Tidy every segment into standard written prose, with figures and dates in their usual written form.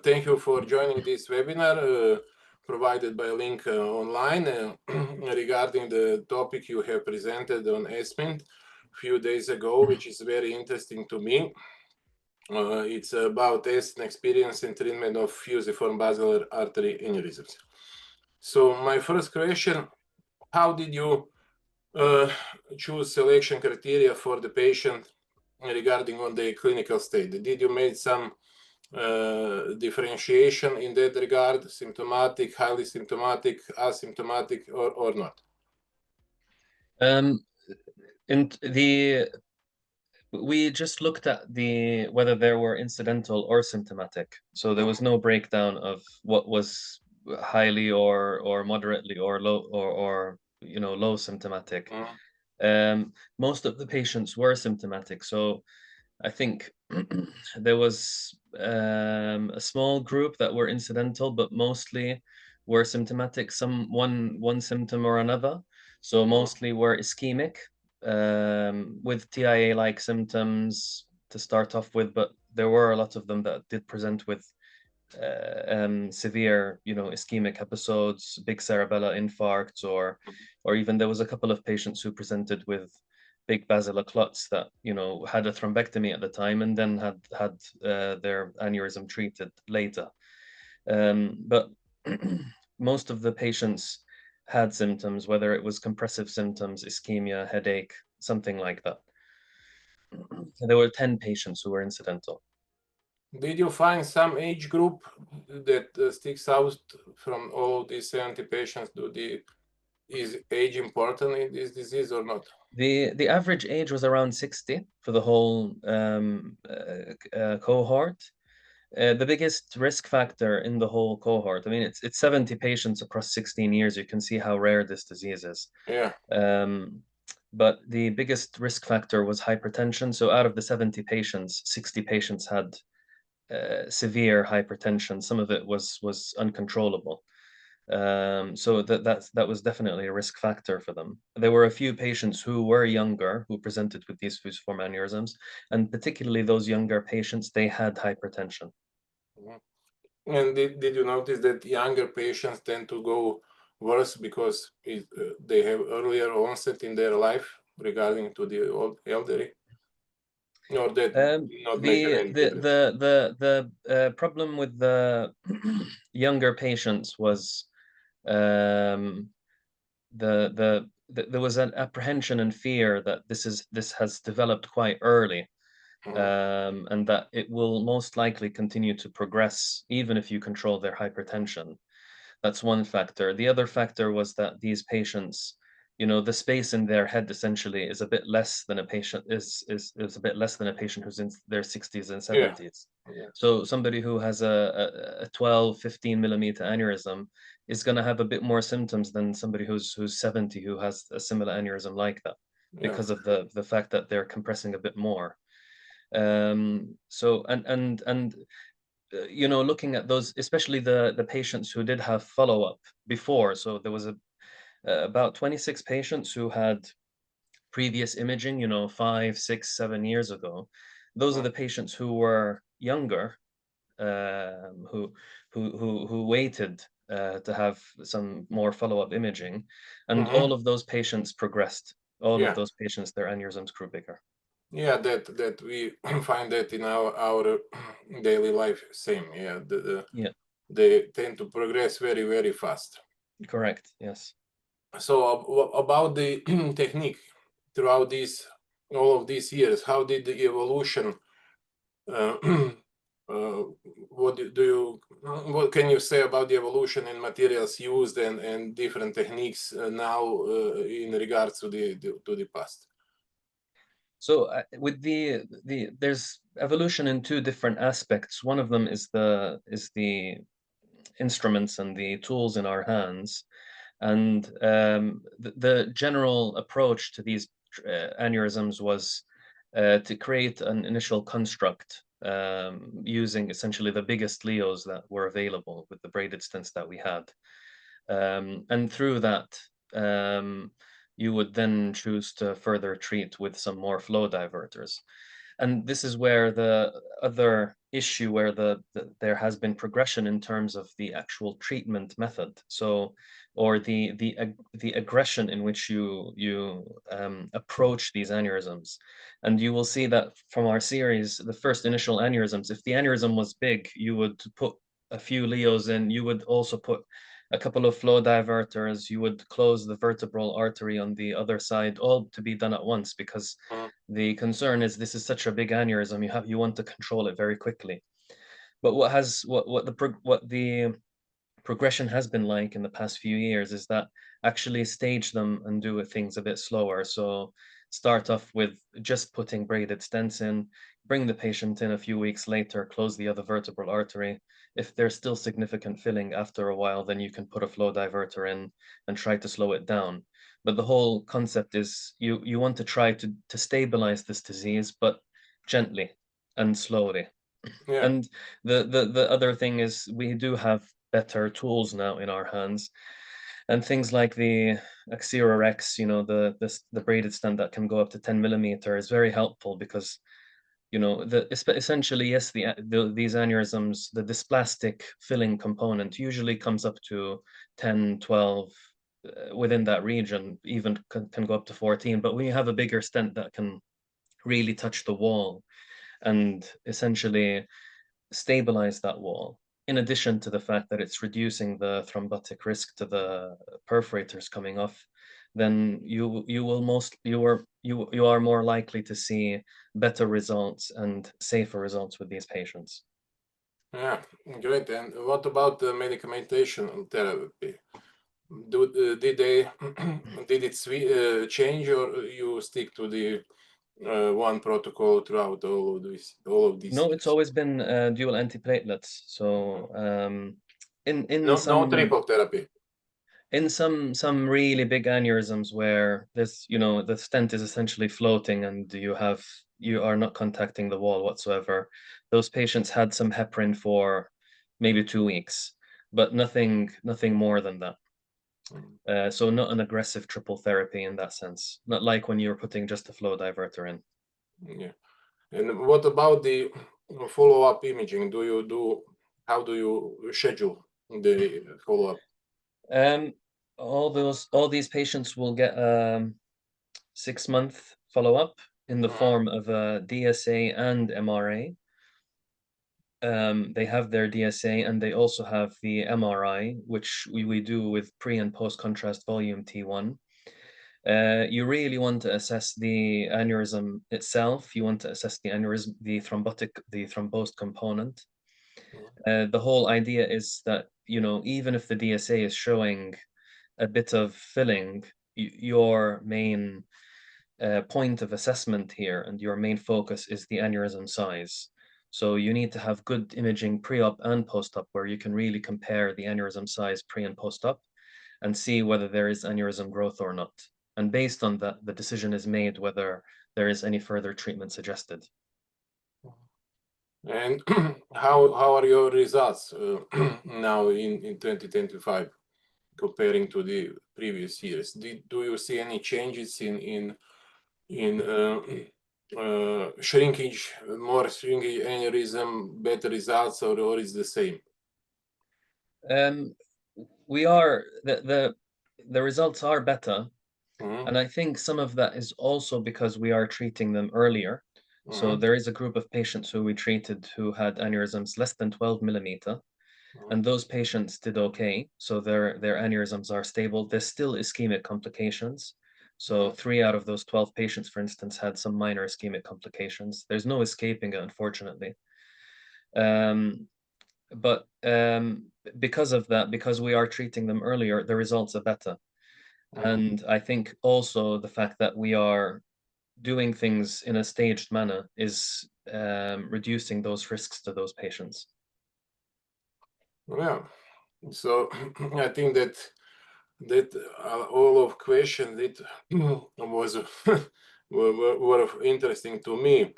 Thank you for joining this webinar provided by a link online regarding the topic you have presented on ESMINT a few days ago, which is very interesting to me. It's about Essen experience and treatment of fusiform basilar artery aneurysms. So my first question, how did you choose selection criteria for the patient regarding on the clinical state? Did you make some differentiation in that regard, symptomatic, highly symptomatic, asymptomatic, or not? We just looked at whether there were incidental or symptomatic. So there was no breakdown of what was highly or moderately or low or low symptomatic. Most of the patients were symptomatic. So I think there was a small group that were incidental, but mostly were symptomatic, one symptom or another. So mostly were ischemic, with TIA-like symptoms to start off with, but there were a lot of them that did present with severe, ischemic episodes, big cerebellar infarcts, or even there was a couple of patients who presented with big basilar clots that had a thrombectomy at the time and then had their aneurysm treated later. But most of the patients had symptoms, whether it was compressive symptoms, ischemia, headache, something like that. There were 10 patients who were incidental. Did you find some age group that sticks out from all these 70 patients? Is age important in this disease or not? The average age was around 60 for the whole cohort. The biggest risk factor in the whole cohort, I mean, it's 70 patients across 16 years. You can see how rare this disease is. Yeah. But the biggest risk factor was hypertension. So out of the 70 patients, 60 patients had severe hypertension. Some of it was uncontrollable. So that was definitely a risk factor for them. There were a few patients who were younger who presented with these fusiform aneurysms, and particularly those younger patients, they had hypertension. And did you notice that younger patients tend to go worse because they have earlier onset in their life regarding to the elderly? Or that not make any difference? The problem with the younger patients was there was an apprehension and fear that this has developed quite early, and that it will most likely continue to progress even if you control their hypertension. That's one factor. The other factor was that these patients, the space in their head essentially is a bit less than a patient is a bit less than a patient who's in their 60s and 70s. Yeah. So somebody who has a 12, 15 millimeter aneurysm is going to have a bit more symptoms than somebody who's 70 who has a similar aneurysm like that, because of the fact that they're compressing a bit more. So looking at those, especially the patients who did have follow-up before. So there was about 26 patients who had previous imaging, 5, 6, 7 years ago. Those are the patients who were younger, who waited to have some more follow-up imaging, and all of those patients progressed. All of those patients, their aneurysms grew bigger. Yeah, that we find that in our daily life. Same. Yeah, they tend to progress very, very fast. Correct. Yes. So about the technique throughout all of these years, how did the evolution? What can you say about the evolution in materials used and different techniques now in regards to the past? So with there's evolution in two different aspects. One of them is the instruments and the tools in our hands, and the general approach to these aneurysms was to create an initial construct using essentially the biggest Leos that were available with the braided stents that we had, and through that you would then choose to further treat with some more flow diverters. And this is where the other issue, where there has been progression in terms of the actual treatment method. So, or the aggression in which you approach these aneurysms. And you will see that from our series, the first initial aneurysms, if the aneurysm was big, you would put a few Leos in, you would also put a couple of flow diverters, you would close the vertebral artery on the other side, all to be done at once, because Mm. the concern is this is such a big aneurysm, you want to control it very quickly. But what the progression has been like in the past few years is that actually stage them and do things a bit slower. So start off with just putting braided stents in, bring the patient in a few weeks later, close the other vertebral artery. If there's still significant filling after a while, then you can put a flow diverter in and try to slow it down. But the whole concept is you want to try to stabilize this disease, but gently and slowly. Yeah. And the other thing is we do have better tools now in our hands, and things like the Axera X, the braided stent that can go up to 10 millimeter is very helpful, because essentially, yes, these aneurysms, the dysplastic filling component usually comes up to 10, 12, within that region, even can go up to 14. But when you have a bigger stent that can really touch the wall and essentially stabilize that wall, in addition to the fact that it's reducing the thrombotic risk to the perforators coming off, then you are more likely to see better results and safer results with these patients. Yeah, great. And what about the medication therapy? Did they did it change, or you stick to the one protocol throughout all of these No, it's years? always been dual antiplatelets. So in No some triple therapy. some really big aneurysms where the stent is essentially floating and you are not contacting the wall whatsoever, those patients had some heparin for maybe 2 weeks, but nothing more than that. So not an aggressive triple therapy in that sense, not like when you're putting just a flow diverter in. Yeah. And what about the follow-up imaging? How do you schedule the follow-up? um all these patients will get 6-month follow-up in the form of a DSA and MRA. They have their DSA, and they also have the MRI, which we do with pre and post contrast volume T1. You really want to assess the aneurysm itself. You want to assess the aneurysm, the thrombosed component. The whole idea is that, even if the DSA is showing a bit of filling, your main point of assessment here and your main focus is the aneurysm size. So you need to have good imaging pre-op and post-op, where you can really compare the aneurysm size pre and post-op and see whether there is aneurysm growth or not. And based on that, the decision is made whether there is any further treatment suggested. And how are your results now in 2025 comparing to the previous years? Do you see any changes in shrinkage, more shrinkage aneurysm, better results, or is the same? Um, we are the results are better, Mhm, and I think some of that is also because we are treating them earlier. So mhm, there is a group of patients who we treated who had aneurysms less than 12 millimeter, mhm, and those patients did okay. So their aneurysms are stable. There's still ischemic complications. So mhm. 3 out of those 12 patients, for instance, had some minor ischemic complications. There's no escaping it, unfortunately. Um, but because of that, because we are treating them earlier, the results are better. Mhm. And I think also the fact that we are doing things in a staged manner is reducing those risks to those patients. Yeah. So I think that all of questions that was were interesting to me.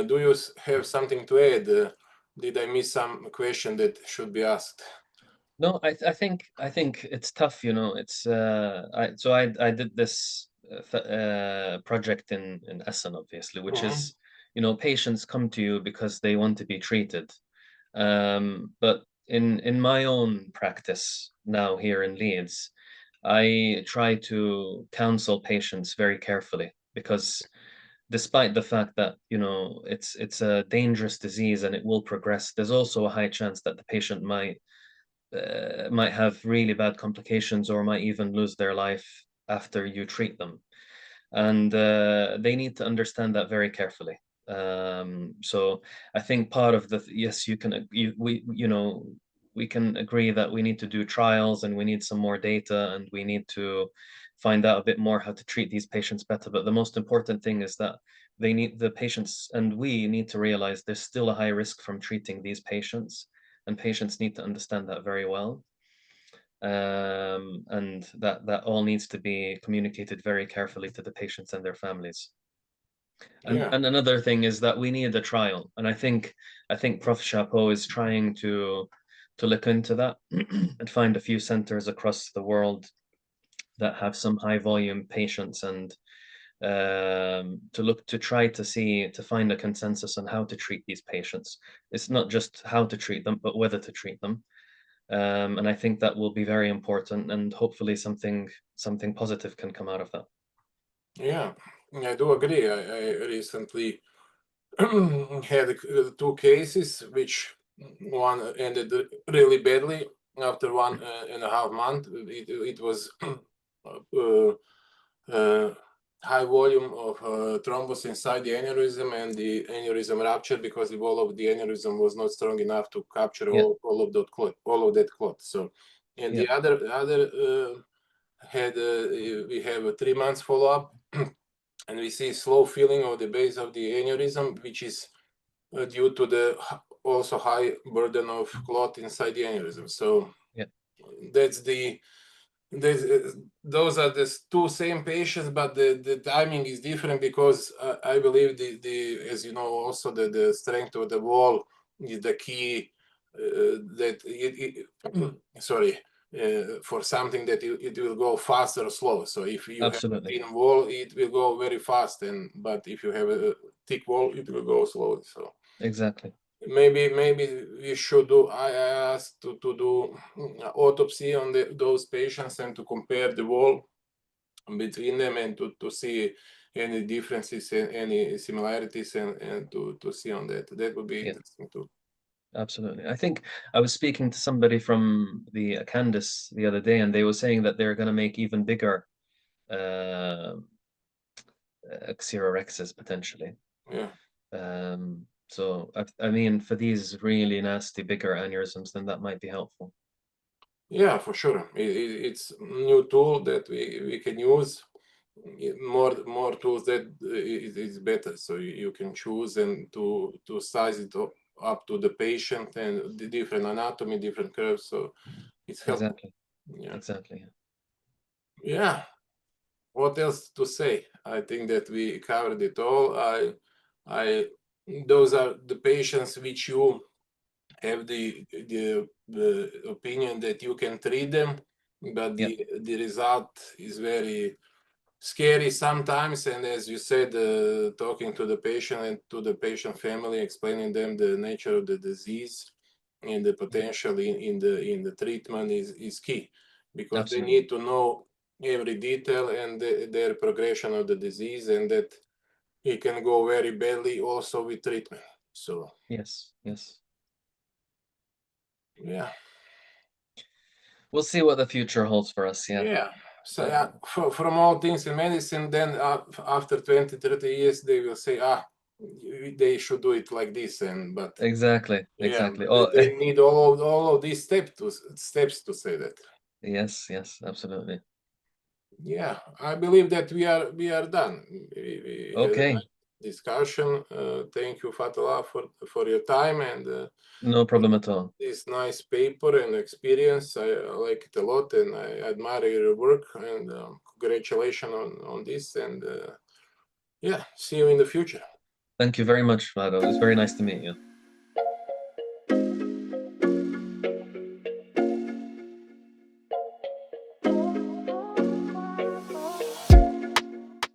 Do you have something to add? Did I miss some question that should be asked? No, I think it's tough, It's I did this project in Essen, obviously, which Mhm, is patients come to you because they want to be treated. But in my own practice now here in Leeds, I try to counsel patients very carefully because despite the fact that it's a dangerous disease and it will progress, there's also a high chance that the patient might have really bad complications or might even lose their life after you treat them. And they need to understand that very carefully. So I think part of yes, we can agree that we need to do trials and we need some more data and we need to find out a bit more how to treat these patients better. But the most important thing is that the patients and we need to realize there's still a high risk from treating these patients, and patients need to understand that very well. And that all needs to be communicated very carefully to the patients and their families. And another thing is that we need a trial, and I think Prof. Chapeau is trying to look into that and find a few centers across the world that have some high volume patients, and to try to find a consensus on how to treat these patients. It's not just how to treat them, but whether to treat them. And I think that will be very important, and hopefully something positive can come out of that. Yeah, I do agree. I recently had two cases, which one ended really badly after 1.5 months. It was high volume of thrombus inside the aneurysm, and the aneurysm ruptured because the wall of the aneurysm was not strong enough to capture all of that clot. So, and the other we have a 3 months follow-up, and we see slow filling of the base of the aneurysm, which is due to the also high burden of clot inside the aneurysm. So those are the two same patients, but the timing is different because I believe as you know, also the strength of the wall is the key for something that it will go fast or slow. So if you have a thin wall, it will go very fast, but if you have a thick wall, it will go slowly. So exactly. Maybe we should do. I asked to do autopsy on those patients and to compare the wall between them and to see any differences and any similarities and to see on that. That would be interesting too. Absolutely. I think I was speaking to somebody from the Candace the other day, and they were saying that they're going to make even bigger xerorexes potentially. Yeah. So I mean, for these really nasty bigger aneurysms, then that might be helpful. Yeah, for sure. It's a new tool that we can use. More tools that is better. So you can choose and to size it up to the patient and the different anatomy, different curves. So it's helpful. Exactly. Yeah. Exactly. Yeah. What else to say? I think that we covered it all. Those are the patients which you have the opinion that you can treat them, but the result is very scary sometimes. And as you said, talking to the patient and to the patient family, explaining them the nature of the disease and the potential in the treatment is key, because they need to know every detail and their progression of the disease, and that it can go very badly also with treatment. So yes. Yeah. We'll see what the future holds for us. Yeah. So from all things in medicine, then after 20, 30 years, they will say, they should do it like this. But exactly. they need all of these steps to say that. Yes, absolutely. Yeah, I believe that we are done. We had a nice discussion. Thank you, Fathallah, for your time and no problem at all. This nice paper and experience. I like it a lot, and I admire your work. And congratulations on this. And yeah, see you in the future. Thank you very much, Vlado. It was very nice to meet you.